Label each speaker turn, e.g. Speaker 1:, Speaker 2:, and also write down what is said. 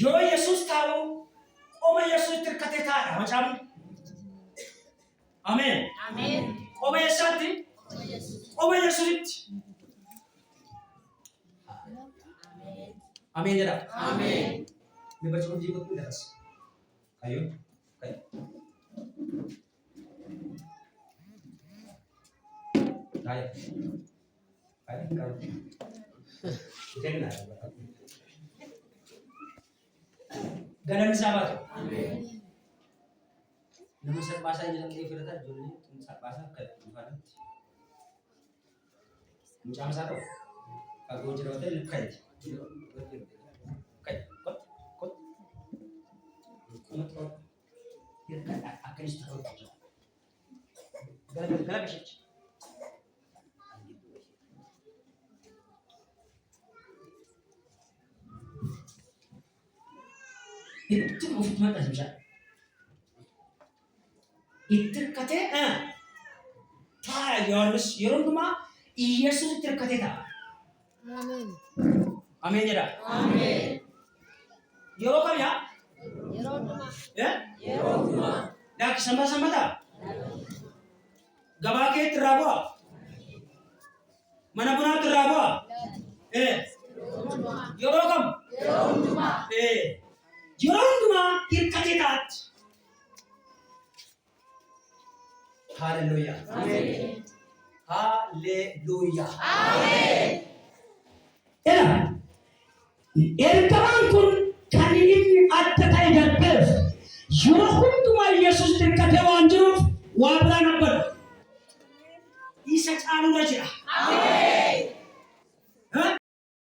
Speaker 1: Yoo Yesuus taa'u qoma Yesuus tirkatee taa'e macaamu. Ameen.
Speaker 2: Ameen.
Speaker 1: Qoma Yesuutti. Qoma Yesuutti. Ameen jedha.
Speaker 2: Ameen.
Speaker 1: Ni baca uji ikut das. Ayo. Kayo. Ayo. Ayo kalau. Jangan ada. Ganang sahabat.
Speaker 2: Amen.
Speaker 1: Nama bahasa yang kita firman Tuhan ini bahasa kayak gimana? Macam satu. Aku cerita itu kayak kot. Kot. Dia kan akan istiqomah. Gagal bisa. Itu ufuk mata bisa. Itu kata ta Yohanes Yeronduma Yesus terkata ta.
Speaker 2: Amen.
Speaker 1: Amin ya.
Speaker 2: Amen.
Speaker 1: Yerokam ya?
Speaker 2: Yeronduma.
Speaker 1: Ya?
Speaker 2: Yeronduma.
Speaker 1: Dah sama-sama ta. Gabake teraba. Mana pun teraba. Yerokam.
Speaker 2: Yeronduma.
Speaker 1: Yeronduma terkata ta. Haleluya.
Speaker 2: Amen.
Speaker 1: Haleluya.
Speaker 2: Amen.
Speaker 1: Ela. Erkaman kun kanin atta kay dabbes. Yeronduma Yesus terkata wanjuf wabra nabbar. Isa anu aja.
Speaker 2: Amen.